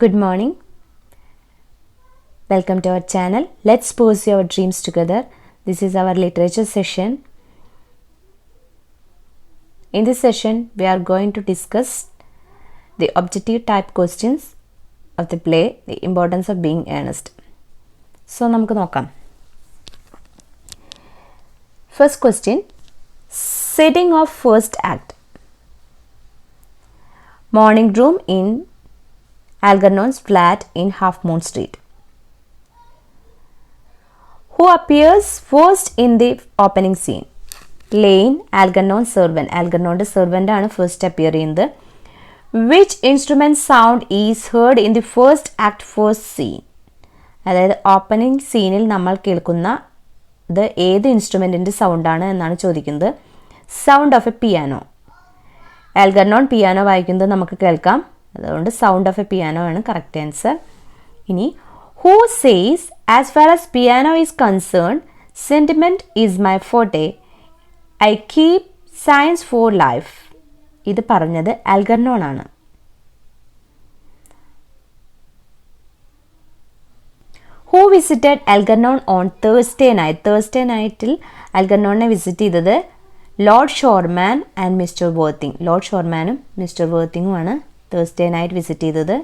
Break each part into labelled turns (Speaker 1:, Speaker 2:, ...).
Speaker 1: Good morning. Welcome to our channel. Let's pursue our dreams together. This is our literature session. In this session, we are going to discuss the objective type questions of the play, The Importance of Being Earnest. So, നമുക്ക് നോക്കാം. First question, setting of first act. Morning room in Algernon's flat in Half Moon Street. Who appears first in the opening scene? Lane, Algernon's servant. Algernon's servant ആണ് first appear ചെയ്യുന്നത്. Which instrument sound is heard in the first act first scene? അതായത് opening സീനിൽ നമ്മൾ കേൾക്കുന്ന ഇത് ഏത് ഇൻസ്ട്രുമെൻറ്റിൻ്റെ സൗണ്ടാണ് എന്നാണ് ചോദിക്കുന്നത്. Sound of a piano. Algernon piano വായിക്കുന്നത് നമുക്ക് കേൾക്കാം. അതുകൊണ്ട് സൗണ്ട് ഓഫ് എ പിയാനോ ആണ് കറക്റ്റ് ആൻസർ. ഇനി who says as far as piano is concern sentiment is my forte I keep science for life. ഇത് പറഞ്ഞത് ആൽഗർനോൺ ആണ്. Who visited Algernon on Thursday night. Thursday നൈറ്റിൽ ആൽഗർനോണിനെ visit ചെയ്തത് Lord Shoreman and mister Worthing. Lord ഷോർമാനും mister വർത്തിങ്ങുമാണ് Thursday night visit ചെയ്തത്.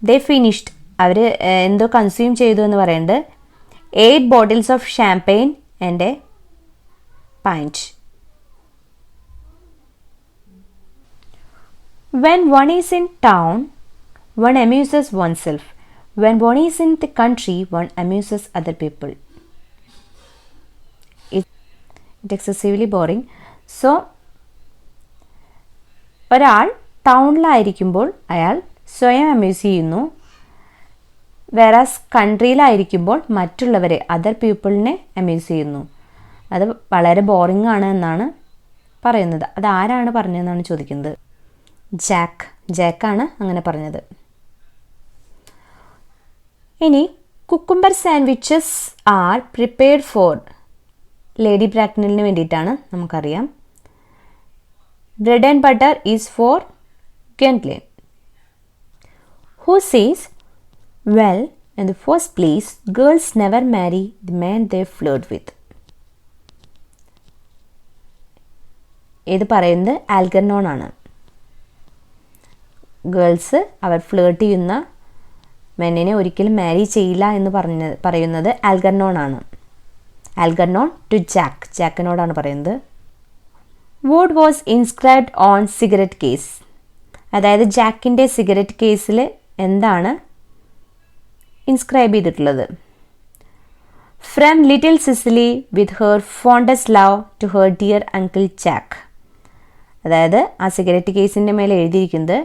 Speaker 1: ദേ finished, അവർ എന്തോ consume ചെയ്തു എന്ന് പറയുന്നത് 8 bottles of champagne and A പൈൻറ്റ്. When one is in town, one amuses oneself. When one is in the country, one amuses other people. It's excessively boring. So, ഒരാൾ ടൗണിലായിരിക്കുമ്പോൾ അയാൾ സ്വയം amuse ചെയ്യുന്നു. വേറാസ് കൺട്രിയിലായിരിക്കുമ്പോൾ മറ്റുള്ളവരെ അതർ പീപ്പിളിനെ അമ്യൂസ് ചെയ്യുന്നു. അത് വളരെ ബോറിംഗ് ആണ് എന്നാണ് പറയുന്നത്. അത് ആരാണ് പറഞ്ഞതെന്നാണ് ചോദിക്കുന്നത്. ജാക്കാണ് അങ്ങനെ പറഞ്ഞത്. ഇനി cucumber sandwiches are prepared for. Lady ബ്രാക്നലിന് വേണ്ടിയിട്ടാണ്, നമുക്കറിയാം. Bread and butter is for Gwendolyn. Who says, well, in the first place, girls never marry the man they flirt with. ഇത് പറയുന്നത് ആൽഗർനോൺ ആണ്. ഗേൾസ് അവർ ഫ്ലേർട്ട് ചെയ്യുന്ന മെന്നിനെ ഒരിക്കലും മാരി ചെയ്യില്ല എന്ന് പറയുന്നത് ആൽഗർനോൺ ആണ്. ആൽഗർനോൺ ടു ജാക്കിനോടാണ് പറയുന്നത്. What was inscribed on cigarette case? അതായത് ജാക്കിൻ്റെ സിഗരറ്റ് കേസിൽ എന്താണ് ഇൻസ്ക്രൈബ് ചെയ്തിട്ടുള്ളത്? From little Cecily with her fondest love to her dear uncle Jack. അതായത് ആ സിഗരറ്റ് കേസിൻ്റെ മേലെ എഴുതിയിരിക്കുന്നത്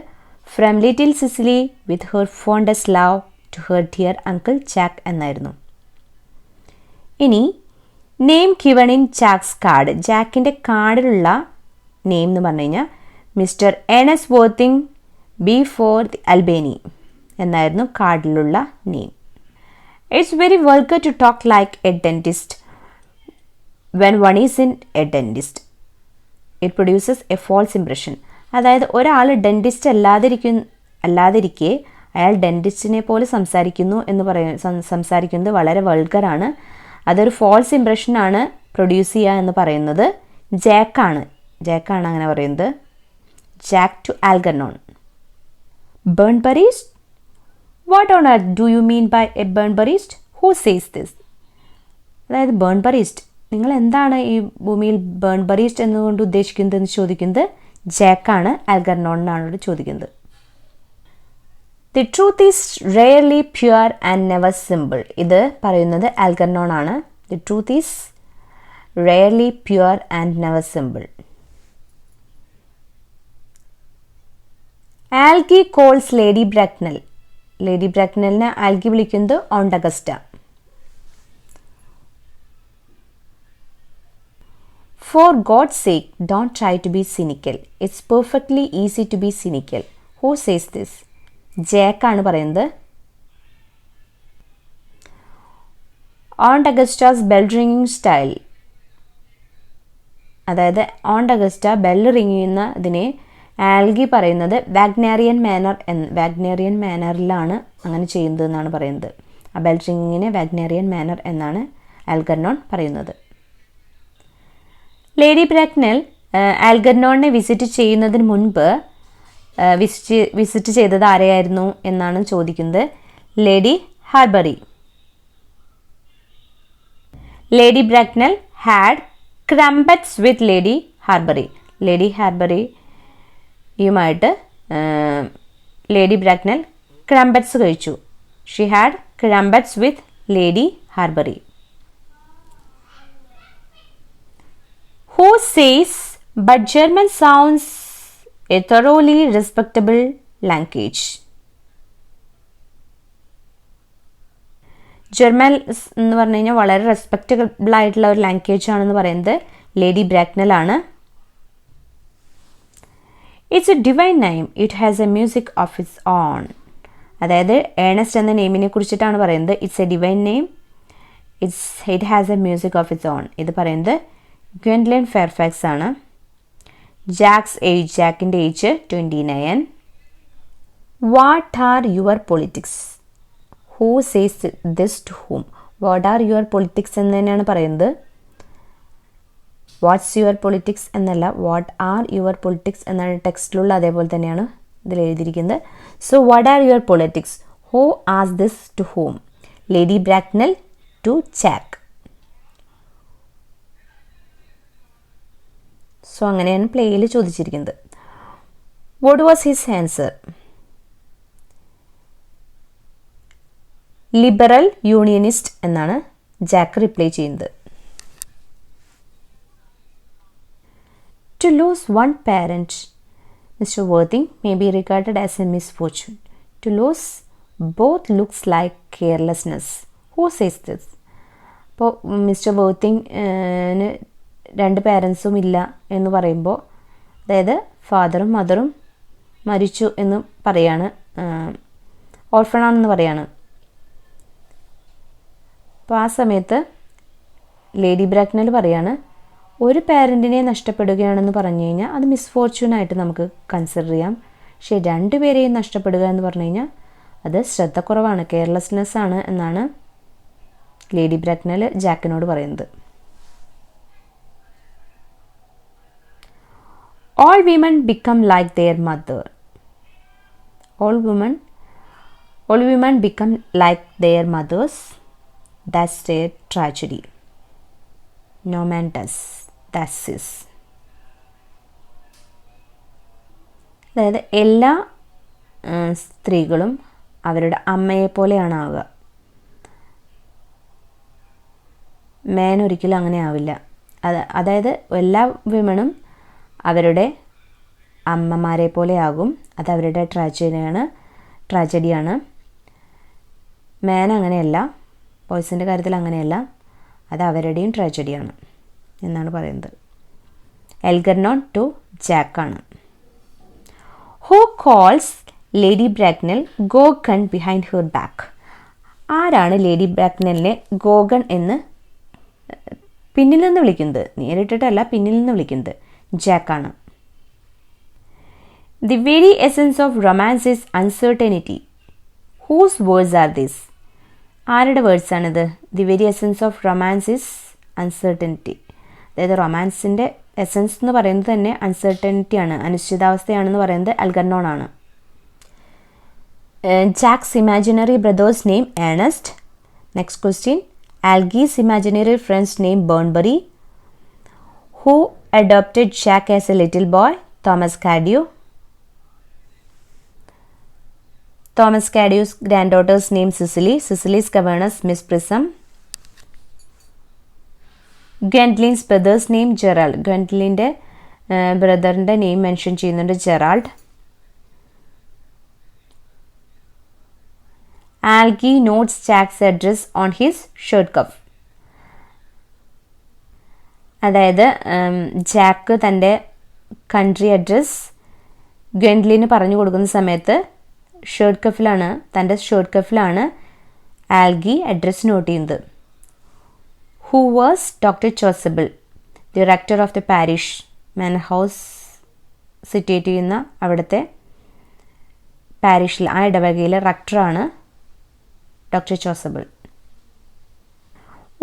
Speaker 1: from little Cecily with her fondest love to her dear uncle Jack എന്നായിരുന്നു. ഇനി name given in Jack's card. ജാക്കിൻ്റെ കാർഡിലുള്ള നെയിം എന്ന് പറഞ്ഞു കഴിഞ്ഞാൽ mister Ernest Worthing B four the Albany എന്നായിരുന്നു കാർഡിലുള്ള name. It's very vulgar to talk like a dentist when one is in A dentist. It produces a false impression. അതായത് ഒരാൾ dentist അല്ലാതിരിക്കെ അയാൾ ഡെൻറ്റിസ്റ്റിനെ പോലെ സംസാരിക്കുന്നു എന്ന് സംസാരിക്കുന്നത് വളരെ വൾഗറാണ്. അതൊരു ഫോൾസ് ഇംപ്രഷനാണ് പ്രൊഡ്യൂസ് ചെയ്യുക എന്ന് പറയുന്നത് ജാക്കാണ് അങ്ങനെ പറയുന്നത്. Jack to Algernon. Bunburyist. What on earth do you mean by a Bunburyist? Who says this? അതായത് ബേൺ ബറീസ്റ്റ്, നിങ്ങൾ എന്താണ് ഈ ഭൂമിയിൽ ബേൺ ബറീസ്റ്റ് എന്നുകൊണ്ട് ഉദ്ദേശിക്കുന്നതെന്ന് ചോദിക്കുന്നത് ജാക്കാണ് ആൽഗർനോണിനാണ് ചോദിക്കുന്നത്. The truth is rarely pure and never simple. ഇത് പറയുന്നത് ആൽഗർനോൺ ആണ്. The truth is rarely pure and never simple. Algy calls Lady Bracknell. Lady ബ്രാക്നലിനെ ആൽഗി വിളിക്കുന്നത് Aunt Augusta. For God's sake don't try to be cynical. It's perfectly easy to be cynical. Who says this? ജാക്കാണ് പറയുന്നത്. Aunt Augusta's bell ringing style. അതായത് Aunt Augusta bell ring ചെയ്യുന്നതിനെ Algy പറയുന്നത് Wagnerian മാനറിലാണ് അങ്ങനെ ചെയ്യുന്നത് എന്നാണ് പറയുന്നത്. ആ ബെൽ റിംഗിങ്ങിനെ വാഗ്നേറിയൻ മാനർ എന്നാണ് ആൽഗർനോൺ പറയുന്നത്. ലേഡി ബ്രാക്നൽ ആൽഗർനോണിനെ വിസിറ്റ് ചെയ്യുന്നതിന് മുൻപ് വിസിറ്റ് ചെയ്തത് ആരെയായിരുന്നു എന്നാണ് ചോദിക്കുന്നത്. Lady Harbury. Lady Bracknell had crumpets with Lady Harbury. Lady ഹാർബറിയുമായിട്ട് ലേഡി ബ്രാക്നൽ ക്രംബറ്റ്സ് കഴിച്ചു. She had crumpets with Lady Harbury. Who says but German sounds a thoroughly respectable language? German എന്ന് പറഞ്ഞു കഴിഞ്ഞാൽ വളരെ റെസ്പെക്റ്റബിൾ ആയിട്ടുള്ള ഒരു ലാംഗ്വേജ് ആണെന്ന് പറയുന്നത് ലേഡി ബ്രാക്നൽ ആണ്. It's a divine name, it has a music of its own. അതായത് ഏണസ്റ്റ് എന്ന നെയിമിനെ കുറിച്ചിട്ടാണ് പറയുന്നത്. It's a divine name, it has a music of its own. ഇത് പറയുന്നത് ഗ്വെൻഡ്ലിൻ ഫെയർഫാക്സ് ആണ്. ജാക്കിൻ്റെ age 29. What are your politics? Who says this to whom? What are your politics എന്ന് തന്നെയാണ് പറയുന്നത്. വാട്ട്സ് യുവർ പൊളിറ്റിക്സ് എന്നല്ല, വാട്ട് ആർ യുവർ പൊളിറ്റിക്സ് എന്നാണ് ടെക്സ്റ്റിലുള്ള, അതേപോലെ തന്നെയാണ് ഇതിൽ എഴുതിയിരിക്കുന്നത്. So what are your politics? Who as this to whom? Lady Bracknell to Jack. So അങ്ങനെയാണ് പ്ലേയിൽ ചോദിച്ചിരിക്കുന്നത്. What was his answer? Liberal unionist എന്നാണ് ജാക്ക് റിപ്ലൈ ചെയ്യുന്നത്. To lose one parent, Mr. Worthing, may be regarded as a misfortune. To lose both looks like carelessness. Who says this? അപ്പോൾ mister വർത്തിങ്ങിന് 2 പാരൻസും ഇല്ല എന്ന് പറയുമ്പോൾ, അതായത് ഫാദറും മദറും മരിച്ചു എന്ന് പറയാണ്, ഓർഫണാണെന്ന് പറയാണ്. അപ്പോൾ ആ സമയത്ത് ലേഡി ബ്രാക്നൽ പറയാണ്, ഒരു പാരൻറ്റിനെ നഷ്ടപ്പെടുകയാണെന്ന് പറഞ്ഞു കഴിഞ്ഞാൽ അത് മിസ്ഫോർച്യൂണായിട്ട് നമുക്ക് കൺസിഡർ ചെയ്യാം. പക്ഷേ 2 പേരെയും നഷ്ടപ്പെടുക എന്ന് പറഞ്ഞു കഴിഞ്ഞാൽ അത് ശ്രദ്ധക്കുറവാണ്, കെയർലെസ്നെസ് ആണ് എന്നാണ് ലേഡി ബ്രാക്നൽ ജാക്കിനോട് പറയുന്നത്. All women become like their mother. All women become like their mothers. That's their tragedy. No man does. That's his. അതായത് എല്ലാ സ്ത്രീകളും അവരുടെ അമ്മയെ പോലെയാണ് ആവുക. മേൻ ഒരിക്കലും അങ്ങനെ ആവില്ല. അതായത് എല്ലാ വിമണും അവരുടെ അമ്മമാരെ പോലെ ആകും. അത് അവരുടെ ട്രാജഡിയാണ്. മേൻ അങ്ങനെയല്ല, ബോയ്സിൻ്റെ കാര്യത്തിൽ അങ്ങനെയല്ല, അത് അവരുടെയും ട്രാജഡിയാണ് എന്നാണ് പറയുന്നത്. എൽഗർനോൺ ടു ജാക്കാണ്. Who calls Lady Bracknell Gorgon behind her back? ആരാണ് ലേഡി ബ്രാക്നലിനെ ഗോഗൺ എന്ന് പിന്നിൽ നിന്ന് വിളിക്കുന്നത്? നേരിട്ടിട്ടല്ല, പിന്നിൽ നിന്ന് വിളിക്കുന്നത് ജാക്കാണ്. The very essence of romance is uncertainty. Whose words are this? ആരുടെ വേർഡ്സ് ആണിത്? The very essence of romance is uncertainty. അതായത് റൊമാൻസിൻ്റെ എസൻസ് എന്ന് പറയുന്നത് തന്നെ അൺസർട്ടനിറ്റിയാണ്, അനിശ്ചിതാവസ്ഥയാണെന്ന് പറയുന്നത് ആൽഗർനോൺ ആണ്. Jack's imaginary brother's name Ernest. Next question. Algy's imaginary friend's name Bunbury. Who adopted Jack as a little boy? Thomas Cadew. Thomas Cadew's granddaughter's name Cicely. Cicely's governess Miss Prism. Gwendolyn's brother's name Gerald. Gwendolyn's ബ്രദറിൻ്റെ name mention ചെയ്യുന്നുണ്ട്, Gerald. Algy notes Jack's address on his shirt cuff. അതായത് Jack തൻ്റെ country address ഗ്വെൻഡ്ലിന് പറഞ്ഞു കൊടുക്കുന്ന സമയത്ത് തൻ്റെ shirt കഫിലാണ് ആൽഗി അഡ്രസ് നോട്ട് ചെയ്യുന്നത്. Who was Doctor Chasuble, the rector of the parish manor house situate ചെയ്യുന്ന അവിടുത്തെ പാരിഷിൽ, ആ ഇടവകയിലെ റക്ടറാണ് Doctor Chasuble.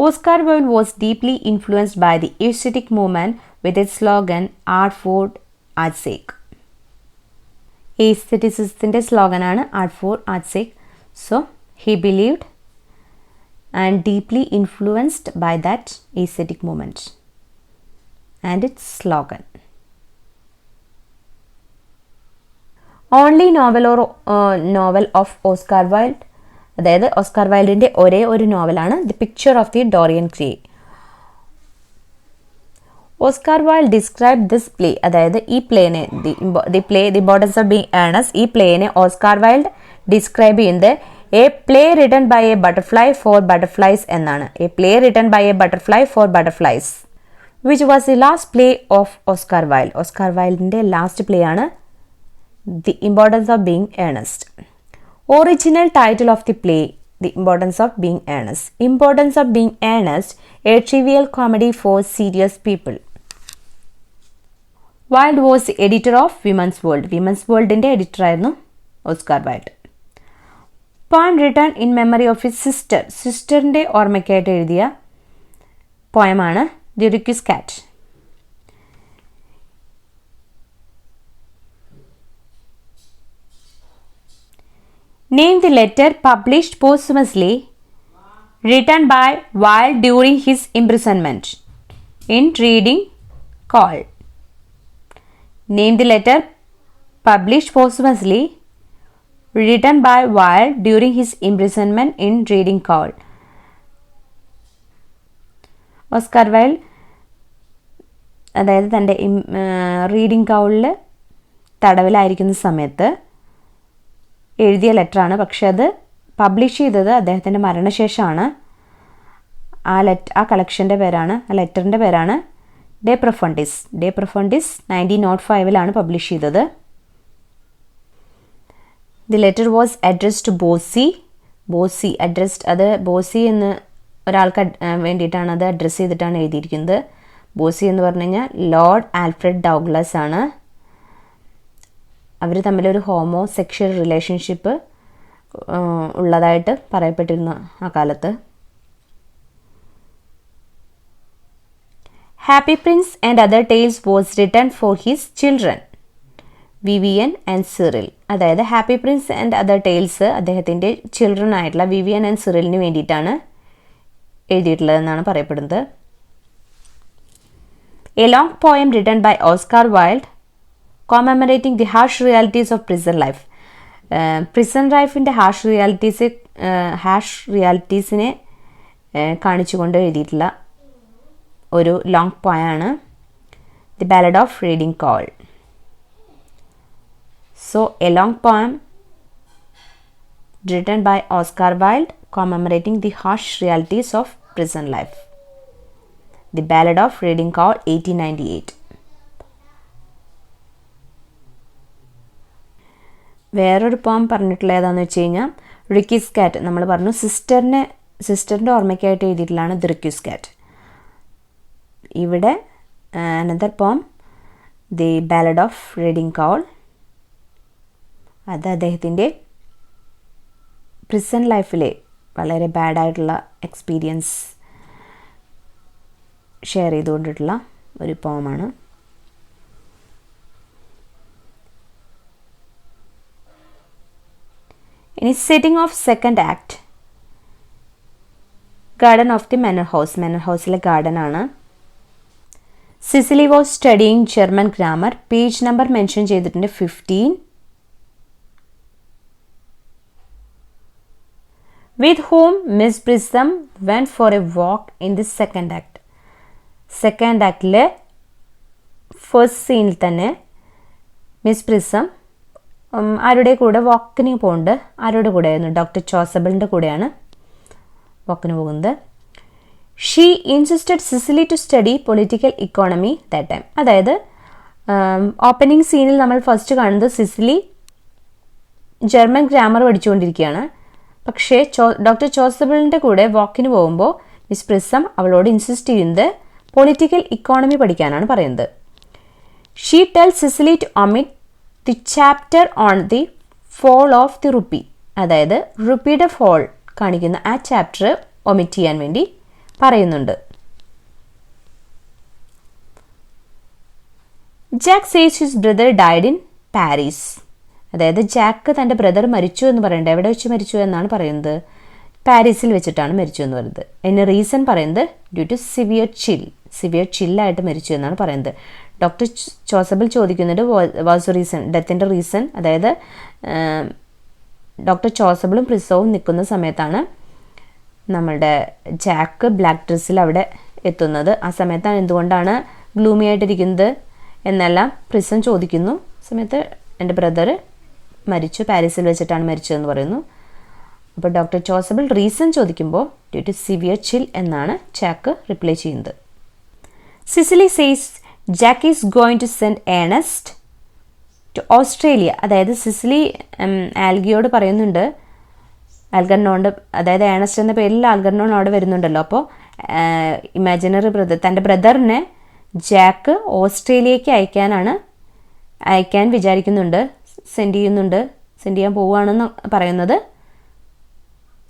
Speaker 1: Oscar Wilde was deeply influenced by the aesthetic movement with its slogan "Art for Art's sake." Aestheticismന്റെ സ്ലോഗനാണ് "Art for Art's sake." So he believed and deeply influenced by that aesthetic movement and its slogan. Only novel of Oscar Wilde, അതായത് Oscar വൈൽഡിൻ്റെ ഒരേ ഒരു നോവലാണ് the picture of the Dorian Gray. Oscar Wilde describe this play, അതായത് ഈ പ്ലേനെ the importance of being Earnest, ഈ പ്ലേനെ ഓസ്കാർ വൈൽഡ് ഡിസ്ക്രൈബ് ചെയ്യുന്നത് a play written by a butterfly for butterflies എന്നാണ്. A play written by a butterfly for butterflies which was the last play of Oscar Wilde. Oscar വൈൽഡിൻ്റെ last play ആണ് the importance of being Earnest. Original title of the play, The Importance of Being Earnest. Importance of Being Earnest, a trivial comedy for serious people. Wilde was editor of Women's World. Women's World-ന്റെ editor ആയിരുന്നു Oscar Wilde. Poem written in memory of his sister. സിസ്റ്ററിൻ്റെ ഓർമ്മയ്ക്കായിട്ട് എഴുതിയ പോയമാണ് the റിക്വസ് കാറ്റ്. Name the letter published posthumously written by Wilde during his imprisonment in Reading Call. Name the letter published posthumously written by Wilde during his imprisonment in Reading Call. Oscar wild അതായത് തൻ്റെ reading കൗളിൽ തടവിലായിരിക്കുന്ന സമയത്ത് എഴുതിയ ലെറ്ററാണ്. പക്ഷെ അത് publish ചെയ്തത് അദ്ദേഹത്തിൻ്റെ മരണശേഷമാണ്. ആ കളക്ഷൻ്റെ പേരാണ്, ആ ലെറ്ററിൻ്റെ പേരാണ് De Profundis. De Profundis 1905 publish ചെയ്തത്. The letter was addressed to Bosie. Bosie addressed, അത് ബോസി എന്ന് ഒരാൾക്ക് വേണ്ടിയിട്ടാണ് അത് അഡ്രസ്സ് ചെയ്തിട്ടാണ് എഴുതിയിരിക്കുന്നത്. ബോസി എന്ന് പറഞ്ഞു കഴിഞ്ഞാൽ ലോർഡ് ആൽഫ്രഡ് ഡൗഗ്ലസ് ആണ്. അവർ തമ്മിലൊരു ഹോമോ സെക്ഷൽ റിലേഷൻഷിപ്പ് ഉള്ളതായിട്ട് പറയപ്പെട്ടിരുന്നു ആ കാലത്ത്. Happy prince and other tales was written for his children Vyvyan and Cyril. അതായത് happy prince and other tales അദ്ദേഹത്തിൻ്റെ ചിൽഡ്രൻ ആയിട്ടുള്ള വിവിയൻ ആൻഡ് സിറിലിന് വേണ്ടിയിട്ടാണ് എഴുതിയിട്ടുള്ളതെന്നാണ് പറയപ്പെടുന്നത്. A long poem written by Oscar Wilde commemorating the harsh realities of prison life. Prison ലൈഫിൻ്റെ harsh റിയാലിറ്റീസിനെ കാണിച്ചുകൊണ്ട് എഴുതിയിട്ടുള്ള ഒരു ലോങ് പോയാണ് the ballad of Reading gaol. So a long poem written by Oscar Wilde commemorating the harsh realities of prison life. The Ballad of Reading Call 1898. വേറൊരു പോം പറഞ്ഞിട്ടുള്ള ഏതാണെന്ന് വെച്ച് കഴിഞ്ഞാൽ റിക്വസ് കാറ്റ്. നമ്മൾ പറഞ്ഞു സിസ്റ്ററിൻ്റെ ഓർമ്മയ്ക്കായിട്ട് എഴുതിയിട്ടുള്ളതാണ് ദി റിക്വസ് കാറ്റ്. ഇവിടെ അനദർ പോം the ballad of Reading call. അത് അദ്ദേഹത്തിൻ്റെ പ്രിസൺ ലൈഫിലെ വളരെ ബാഡായിട്ടുള്ള എക്സ്പീരിയൻസ് ഷെയർ ചെയ്തുകൊണ്ടിട്ടുള്ള ഒരു പോമാണ്. ഇനി setting of second act, garden of the manor house. Manor ഹൗസിലെ ഗാർഡൻ ആണ്. Cecily was studying German grammar. Page number mention ചെയ്തിട്ടുണ്ട് 15. With whom Miss Prism went for a walk in the second act. Second ആക്ടിലെ first സീനിൽ തന്നെ miss prism ആരുടെ കൂടെ വാക്കിന് പോകുന്നുണ്ട്? ആരുടെ കൂടെയായിരുന്നു? ഡോക്ടർ ചോസബിളിൻ്റെ കൂടെയാണ് വാക്കിന് പോകുന്നത്. She insisted Cecily to study political economy that time. അതായത് ഓപ്പണിംഗ് സീനിൽ നമ്മൾ ഫസ്റ്റ് കാണുന്നത് സിസിലി ജർമ്മൻ ഗ്രാമർ പഠിച്ചുകൊണ്ടിരിക്കുകയാണ്. പക്ഷേ ഡോക്ടർ ചോസബിളിൻ്റെ കൂടെ വാക്കിന് പോകുമ്പോൾ മിസ് പ്രിസം അവളോട് ഇൻസിസ്റ്റ് ചെയ്യുന്നത് പൊളിറ്റിക്കൽ ഇക്കോണമി പഠിക്കാനാണ് പറയുന്നത്. She tell Cecily to omit the chapter on the fall of the rupee. അതായത് റുപ്പിയുടെ ഫോൾ കാണിക്കുന്ന ആ ചാപ്റ്റർ ഒമിറ്റ് ചെയ്യാൻ വേണ്ടി പറയുന്നുണ്ട്. Jack says his brother died in Paris. അതായത് ജാക്ക് തൻ്റെ ബ്രദർ മരിച്ചു എന്ന് പറയുന്നത് എവിടെ വെച്ച് മരിച്ചു എന്നാണ് പറയുന്നത്? പാരീസിൽ വെച്ചിട്ടാണ് മരിച്ചു എന്ന് പറയുന്നത്. അതിന് റീസൺ പറയുന്നത് ഡ്യൂ ടു സിവിയർ ചില്ലായിട്ട് മരിച്ചു എന്നാണ് പറയുന്നത്. ഡോക്ടർ ചോസബിൾ ചോദിക്കുന്നുണ്ട് വാസ് റീസൺ, ഡെത്തിൻ്റെ റീസൺ. അതായത് ഡോക്ടർ ചോസബിളും പ്രിസോവും നിൽക്കുന്ന സമയത്താണ് നമ്മളുടെ ജാക്ക് ബ്ലാക്ക് ഡ്രസ്സിൽ അവിടെ എത്തുന്നത്. ആ സമയത്താണ് എന്തുകൊണ്ടാണ് ഗ്ലൂമി ആയിട്ടിരിക്കുന്നത് എന്നെല്ലാം പ്രിസൺ ചോദിക്കുന്നു. സമയത്ത് എൻ്റെ ബ്രദർ മരിച്ചു, പാരീസിൽ വെച്ചിട്ടാണ് മരിച്ചതെന്ന് പറയുന്നു. അപ്പോൾ ഡോക്ടർ ചോസബിൾ റീസൺ ചോദിക്കുമ്പോൾ ഡ്യൂ ടു സിവിയർ ചിൽ എന്നാണ് ജാക്ക് റിപ്ലൈ ചെയ്യുന്നത്. Cecily says Jack is going to send Ernest to Australia. അതായത് സിസിലി ആൽഗിയോട് പറയുന്നുണ്ട്, ആൽഗർണോണ്ട്, അതായത് ഏണസ്റ്റ് എന്ന പേരിൽ ആൽഗർണോൺ അവിടെ വരുന്നുണ്ടല്ലോ. അപ്പോൾ ഇമാജിനറി ബ്രദർ, തൻ്റെ ബ്രദറിനെ ജാക്ക് ഓസ്ട്രേലിയക്ക് അയക്കാൻ വിചാരിക്കുന്നുണ്ട്, സെൻഡ് ചെയ്യാൻ പോവുകയാണെന്ന് പറയുന്നത്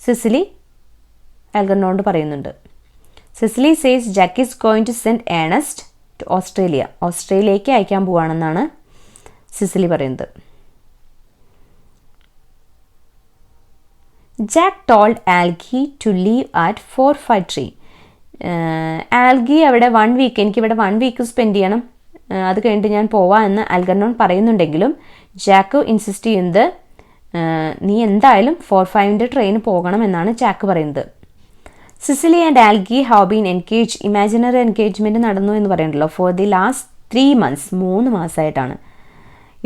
Speaker 1: സിസിലി ആൽഗർണോണ്ട് പറയുന്നുണ്ട്. Cecily says Jack is going to send Ernest to Australia. ഓസ്ട്രേലിയക്ക് അയക്കാൻ പോവുകയാണെന്നാണ് സിസിലി പറയുന്നത്. Jack told Algy to leave at 453. Algy അവിടെ 1 വീക്ക്, എനിക്കിവിടെ 1 വീക്ക് സ്പെൻഡ് ചെയ്യണം, അത് കഴിഞ്ഞിട്ട് ഞാൻ പോവാം എന്ന് ആൽഗർണോൺ പറയുന്നുണ്ടെങ്കിലും ജാക്ക് ഇൻസിസ്റ്റ് ചെയ്യുന്നത് നീ എന്തായാലും 45 ട്രെയിന് പോകണം എന്നാണ് ജാക്ക് പറയുന്നത്. Cecily and Algy have been engage, imaginary engagement നടന്നു എന്ന് പറയുന്നുണ്ടല്ലോ, ഫോർ ദി ലാസ്റ്റ് 3 months, 3 മാസമായിട്ടാണ്.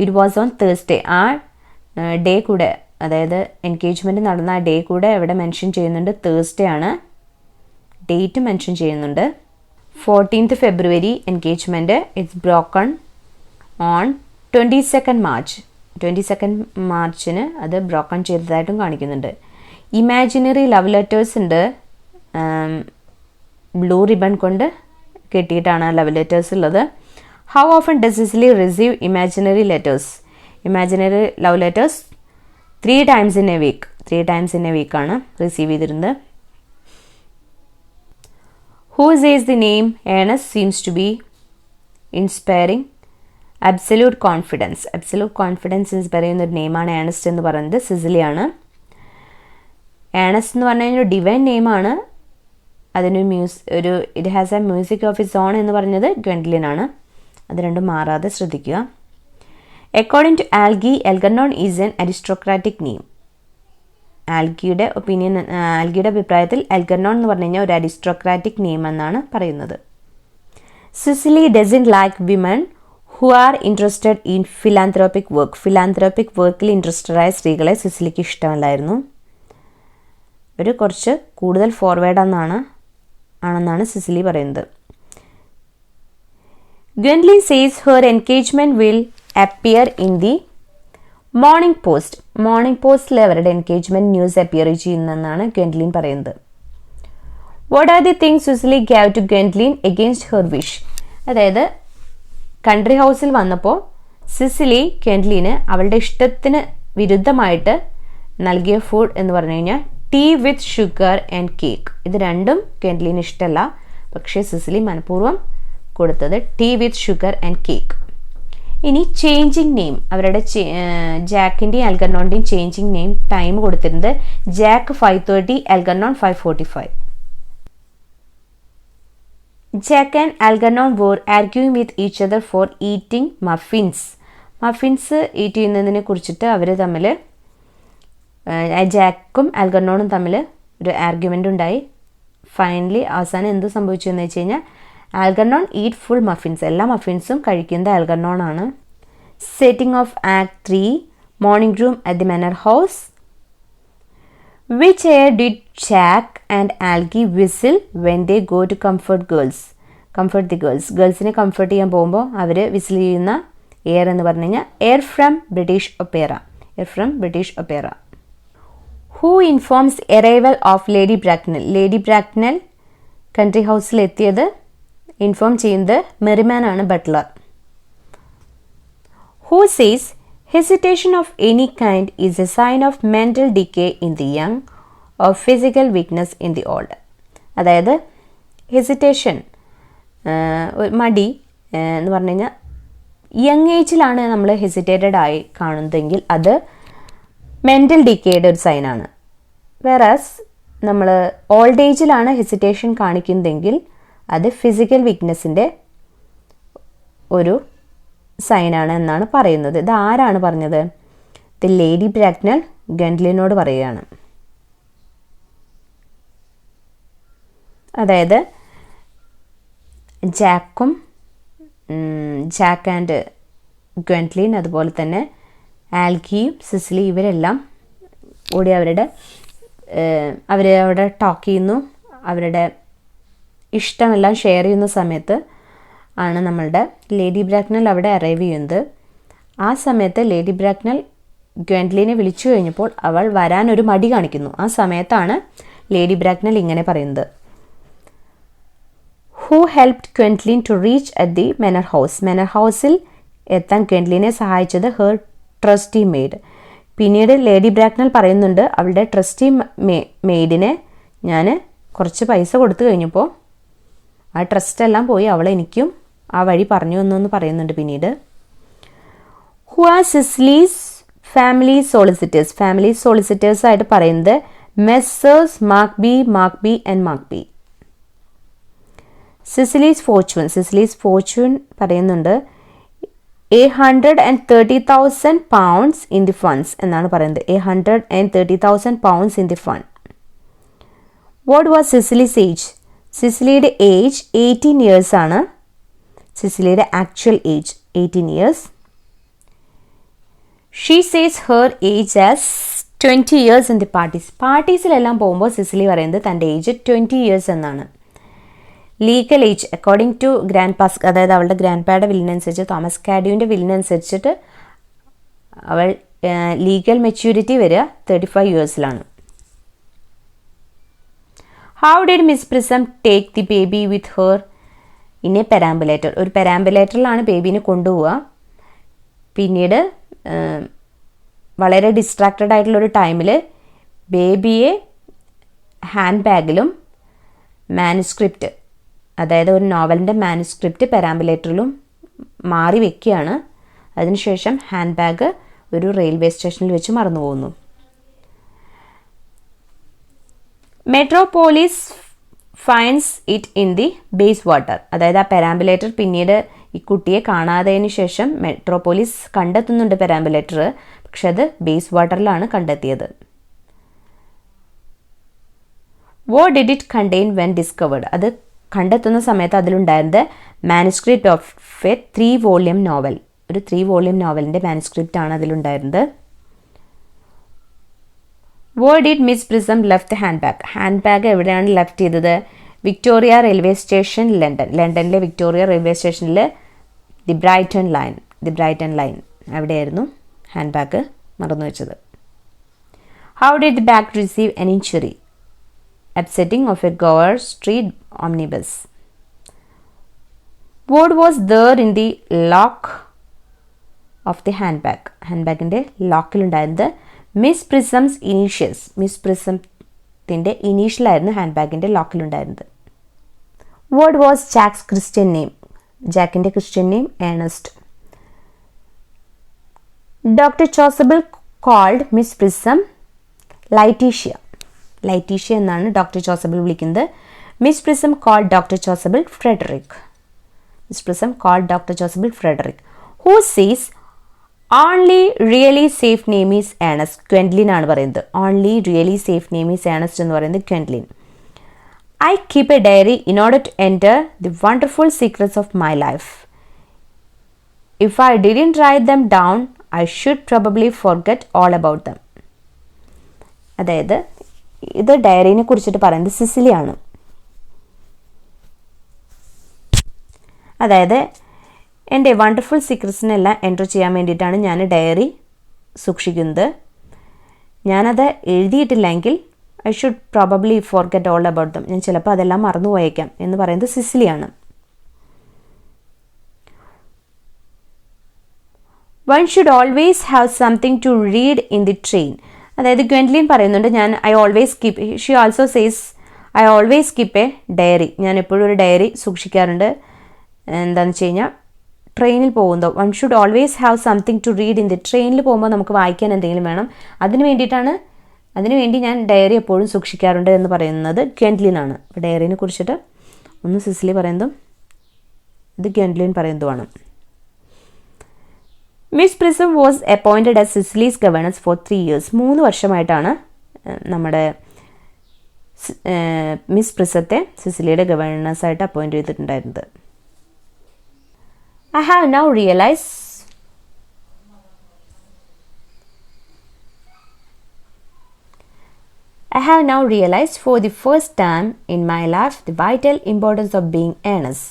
Speaker 1: It was on Thursday. ആ ഡേ കൂടെ, അതായത് എൻഗേജ്മെൻറ്റ് നടന്ന ആ ഡേ കൂടെ എവിടെ മെൻഷൻ ചെയ്യുന്നുണ്ട്? തേഴ്സ്ഡേ ആണ്. ഡേറ്റ് മെൻഷൻ ചെയ്യുന്നുണ്ട്. 14th February engagement. It's broken on 22nd March. 22nd Marchന് അത് ബ്രോക്കൺ ചെയ്തതായിട്ടും കാണിക്കുന്നുണ്ട്. ഇമാജിനറി ലവ് ലെറ്റേഴ്സ് ഉണ്ട്, ബ്ലൂ റിബൺ കൊണ്ട് കെട്ടിയിട്ടാണ് ലവ് ലെറ്റേഴ്സ് ഉള്ളത്. How often does Cecily receive imaginary letters? Imaginary love letters 3 times in a week. 3 times in a week ആണ് receive ചെയ്തിരുന്നത്. Who says the name Earnest seems to be inspiring absolute confidence. Absolute confidence inspire ചെയ്യുന്ന ഒരു നെയിമാണ് Ernest എന്ന് പറയുന്നത് സിസിലിയാണ്. Ernest എന്ന് പറഞ്ഞു കഴിഞ്ഞാൽ ഒരു ഡിവൈൻ നെയിമാണ്. അതിന് it has a music of its own എന്ന് പറഞ്ഞത് ഗ്വെൻഡ്ലിനാണ്. അത് രണ്ടും മാറാതെ ശ്രദ്ധിക്കുക. According to Algy, Algernon is an aristocratic name. ആൽഗിയുടെ അഭിപ്രായത്തിൽ എൽഗർണോൺ എന്ന് പറഞ്ഞു കഴിഞ്ഞാൽ ഒരു അരിസ്റ്റോക്രാറ്റിക് നെയിം എന്നാണ് പറയുന്നത്. Cecily doesn't like women who are interested in philanthropic work. Philanthropic വർക്കിൽ ഇൻട്രസ്റ്റഡ് ആയ സ്ത്രീകളെ സിസിലിക്ക് ഇഷ്ടമല്ലായിരുന്നു. ഒരു കുറച്ച് കൂടുതൽ ഫോർവേഡ് ആണെന്നാണ് സിസിലി പറയുന്നത്. Gwendolyn says her engagement will appear in the Morning Post. Morning പോസ്റ്റിൽ അവരുടെ എൻഗേജ്മെൻറ്റ് ന്യൂസ് അപ്പിയർ ചെയ്യുന്നെന്നാണ് Gwendolyn പറയുന്നത്. What are the things Cecily gave to Gwendolyn against her wish? അതായത് കൺട്രി ഹൗസിൽ വന്നപ്പോൾ സിസിലി Gwendolyn അവളുടെ ഇഷ്ടത്തിന് വിരുദ്ധമായിട്ട് നൽകിയ ഫുഡ് എന്ന് പറഞ്ഞു കഴിഞ്ഞാൽ tea with sugar and cake. ഇത് രണ്ടും Gwendolyn ഇഷ്ടമല്ല, പക്ഷേ സിസിലി മനഃപൂർവ്വം കൊടുത്തത് tea with sugar and cake. ഇനി ചേഞ്ചിങ് നെയിം, അവരുടെ ജാക്കിൻ്റെയും എൽഗർണോണിൻ്റെയും ചേഞ്ചിങ് നെയിം ടൈം കൊടുത്തിരുന്നത് Jack 5:30, Algernon 5:45. Jack and Algernon were arguing with each other for eating muffins. Muffins eat ചെയ്യുന്നതിനെ കുറിച്ചിട്ട് അവർ തമ്മിൽ, ജാക്കും എൽഗർണോണും തമ്മിൽ ഒരു ആർഗ്യുമെൻ്റ് ഉണ്ടായി. ഫൈനലി അവസാനം എന്ത് സംഭവിച്ചു എന്ന് വെച്ച് കഴിഞ്ഞാൽ ആൽഗർണോൺ ഈറ്റ് ഫുൾ മഫിൻസ്, എല്ലാ മഫിൻസും കഴിക്കുന്നത് ആൽഗർണോൺ ആണ്. Setting of act 3, morning room at the manor house. Which air did Jack and Algy whistle when they go to comfort the girls? ഗേൾസിനെ കംഫർട്ട് ചെയ്യാൻ പോകുമ്പോൾ അവർ വിസിൽ ചെയ്യുന്ന എയർ എന്ന് പറഞ്ഞു കഴിഞ്ഞാൽ air from British opera. Who informs arrival of Lady Bracknell? Lady Bracknell country ഹൗസിൽ എത്തിയത് ഇൻഫോം ചെയ്യുന്നത് മെറിമാൻ ആണ്, butler. Who says hesitation of any kind is a sign of mental decay in the young or physical weakness in the old. അതായത് hesitation, മടി എന്ന് പറഞ്ഞു കഴിഞ്ഞാൽ young ഏജിലാണ് നമ്മൾ ഹെസിറ്റേറ്റഡ് ആയി കാണുന്നതെങ്കിൽ അത് മെൻ്റൽ ഡിക്കേയുടെ ഒരു സൈനാണ്. വേറാസ് നമ്മൾ ഓൾഡ് ഏജിലാണ് ഹെസിറ്റേഷൻ കാണിക്കുന്നതെങ്കിൽ അത് ഫിസിക്കൽ വീക്ക്നെസ്സിൻ്റെ ഒരു സൈനാണ് എന്നാണ് പറയുന്നത്. ഇത് ആരാണ് പറഞ്ഞത്? ദി ലേഡി ബ്രാക്നൽ ഗണ്ട്ലിനോട് പറയുകയാണ്. അതായത് ജാക്ക് ആൻഡ് ഗ്വെൻറ്റ്ലിൻ, അതുപോലെ തന്നെ ആൽഗിയും സിസിലി, ഇവരെല്ലാം കൂടി അവരവിടെ ടോക്ക് ചെയ്യുന്നു. അവരുടെ ഇഷ്ടമെല്ലാം ഷെയർ ചെയ്യുന്ന സമയത്ത് ആണ് നമ്മളുടെ ലേഡി ബ്രാക്നൽ അവിടെ അറൈവ് ചെയ്യുന്നത്. ആ സമയത്ത് ലേഡി ബ്രാക്നൽ ഗ്വെൻറ്റ്ലിനെ വിളിച്ചു കഴിഞ്ഞപ്പോൾ അവൾ വരാനൊരു മടി കാണിക്കുന്നു. ആ സമയത്താണ് ലേഡി ബ്രാക്നൽ ഇങ്ങനെ പറയുന്നത്, who helped Gwendolen to reach at the manor house. Manor ഹൗസിൽ എത്താൻ ക്വെൻറ്റ്ലിനെ സഹായിച്ചത് ഹെർ ട്രസ്റ്റി മെയ്ഡ്. പിന്നീട് ലേഡി ബ്രാക്നൽ പറയുന്നുണ്ട്, അവളുടെ ട്രസ്റ്റി മെയ്ഡിനെ ഞാൻ കുറച്ച് പൈസ കൊടുത്തു കഴിഞ്ഞപ്പോൾ ആ ട്രസ്റ്റ് എല്ലാം പോയി, അവൾ എനിക്കും ആ വഴി പറഞ്ഞു എന്നൊന്ന് പറയുന്നുണ്ട്. പിന്നീട് who are Cecily's family solicitors. Family solicitors ആയിട്ട് പറയുന്നത് Messrs Markby and Markby. Cecily's fortune പറയുന്നുണ്ട് 130,000 pounds in the funds എന്നാണ് പറയുന്നത്. 130,000 pounds in the fund. What was Cicily's age? സിസിലിയുടെ ഏജ് 18 years ആണ്. സിസിലിയുടെ actual age 18 years. She says her age as 20 years in the parties. പാർട്ടീസിലെല്ലാം പോകുമ്പോൾ Cecily പറയുന്നത് തൻ്റെ ഏജ് 20 years എന്നാണ്. Legal age according to grandpa's, അതായത് അവളുടെ ഗ്രാൻഡ് പായുടെ വില്ലിനനുസരിച്ച്, തോമസ് കാഡ്യൂവിൻ്റെ വില്ലിനനുസരിച്ചിട്ട് അവൾ ലീഗൽ മെച്യൂരിറ്റി വരിക 35 yearsലാണ്. How did Miss Prism take the baby with her in a perambulator. ഒരു പെരാമ്പുലേറ്ററിലാണ് ബേബീനെ കൊണ്ടുപോവുക. പിന്നീട് വളരെ ഡിസ്ട്രാക്റ്റഡ് ആയിട്ടുള്ളൊരു ടൈമിൽ ബേബിയെ ഹാൻഡ് ബാഗിലും മാനുസ്ക്രിപ്റ്റ്, അതായത് ഒരു നോവലിൻ്റെ മാനുസ്ക്രിപ്റ്റ് പെരാമ്പുലേറ്ററിലും മാറി വെക്കുകയാണ്. അതിനുശേഷം ഹാൻഡ് ബാഗ് ഒരു റെയിൽവേ സ്റ്റേഷനിൽ വെച്ച് മറന്നു പോകുന്നു. Metropolis finds it in the base water. അതായത് ആ പെരാമ്പുലേറ്റർ പിന്നീട് ഈ കുട്ടിയെ കാണാത്തതിന് ശേഷം മെട്രോപോളിസ് കണ്ടെത്തുന്നുണ്ട് പെരാമ്പുലേറ്റർ, പക്ഷെ അത് ബേസ് വാട്ടറിലാണ് കണ്ടെത്തിയത്. What did it contain when discovered. അത് കണ്ടെത്തുന്ന സമയത്ത് അതിലുണ്ടായിരുന്നത് manuscript of a 3 volume novel. ഒരു 3 volume നോവലിൻ്റെ മാനുസ്ക്രിപ്റ്റ് ആണ് അതിലുണ്ടായിരുന്നത്. Where did Miss Prism left hand bag. Hand bag എവിടെയാണ് ലെഫ്റ്റ് ചെയ്തത്? വിക്ടോറിയ റെയിൽവേ സ്റ്റേഷൻ, ലണ്ടനിലെ വിക്ടോറിയ റെയിൽവേ സ്റ്റേഷനിൽ ദി ബ്രൈറ്റൺ ലൈൻ അവിടെയായിരുന്നു ഹാൻഡ് ബാഗ് മറന്നു വെച്ചത്. How did the bag receive an injury? upsetting of a Gower Street omnibus. What was there in the lock of the handbag? ഹാൻഡ്ബാഗിൻ്റെ ലോക്കിലുണ്ടായിരുന്നത് Miss Prism's initials. Miss പ്രിസത്തിൻ്റെ ഇനീഷ്യലായിരുന്നു ഹാൻഡ്ബാഗിൻ്റെ ലോക്കിലുണ്ടായിരുന്നത്. What was Jack's Christian name? ജാക്കിൻ്റെ Christian name Ernest. Doctor Chasuble called Miss Prism Laetitia എന്നാണ് Doctor Chasuble വിളിക്കുന്നത്. Miss Prism called Doctor Chasuble Frederick. Who says only really safe name is Ernest. Gwendolen ആണ് പറയുന്നത്. Only really safe name is Ernest എന്ന് പറയുന്നത് Gwendolen. I keep a diary in order to enter the wonderful secrets of my life. If I didn't write them down I should probably forget all about dum. അതായത് ഇത് ഡയറിനെ കുറിച്ചിട്ട് പറയുന്നത് സിസിലിയാണ്. അതായത് എൻ്റെ wonderful സീക്രറ്റ്സിനെല്ലാം enter ചെയ്യാൻ വേണ്ടിയിട്ടാണ് ഞാൻ ഡയറി സൂക്ഷിക്കുന്നത്. ഞാനത് എഴുതിയിട്ടില്ലെങ്കിൽ I should probably forget all about them. ഞാൻ ചിലപ്പോൾ അതെല്ലാം മറന്നുപോയേക്കാം എന്ന് പറയുന്നത് സിസിലിയാണ്. One should always have something to read in the train. അതായത് ഗ്വെൻലിൻ പറയുന്നുണ്ട്, I always keep, she also says I always keep a diary. ഞാൻ എപ്പോഴും ഒരു ഡയറി സൂക്ഷിക്കാറുണ്ട്. എന്താണെന്ന് വെച്ച് കഴിഞ്ഞാൽ ട്രെയിനിൽ പോകുമ്പോൾ one should always have something to read in the, ട്രെയിനിൽ പോകുമ്പോൾ നമുക്ക് വായിക്കാൻ എന്തെങ്കിലും വേണം, അതിനുവേണ്ടി ഞാൻ ഡയറി എപ്പോഴും സൂക്ഷിക്കാറുണ്ട് എന്ന് പറയുന്നത് ഗ്വെൻലിനാണ്. അപ്പോൾ ഡയറിനെ കുറിച്ചിട്ട് ഒന്ന് സിസിലി പറയുന്നതും ഇത് ഗ്വെൻലിൻ പറയുന്നതുമാണ്. Miss Prism was appointed as Cecily's governess for 3 years. 3 വർഷമായിട്ടാണ് നമ്മുടെ മിസ് പ്രിസത്തെ സിസിലിയുടെ ഗവർണേഴ്സായിട്ട് അപ്പോയിൻറ്റ് ചെയ്തിട്ടുണ്ടായിരുന്നത്. I have now realized for the first time in my life the vital importance of being earnest.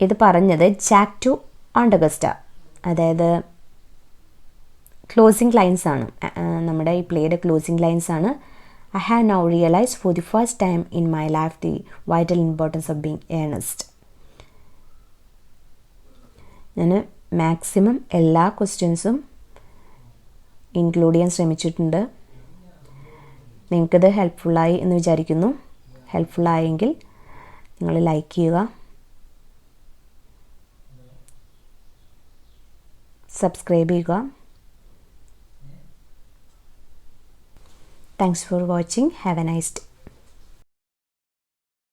Speaker 1: ഇത് പറഞ്ഞത് ജാക്ക് ടു ആണ്ടഗസ്റ്റ, അതായത് ക്ലോസിംഗ് ലൈൻസ് ആണ്, നമ്മുടെ ഈ പ്ലേയുടെ ക്ലോസിംഗ് ലൈൻസ് ആണ്. I have now realized for the first time in my life the vital importance of being earnest. ഞാൻ maximum എല്ലാ ക്വസ്റ്റ്യൻസും ഇൻക്ലൂഡ് ചെയ്യാൻ ശ്രമിച്ചിട്ടുണ്ട്. നിങ്ങൾക്കത് ഹെൽപ്ഫുള്ളായി എന്ന് വിചാരിക്കുന്നു. ഹെൽപ്ഫുള്ളായെങ്കിൽ നിങ്ങൾ ലൈക്ക് ചെയ്യുക, സബ്സ്ക്രൈബ് ചെയ്യുക. Thanks for watching. Have A nice day.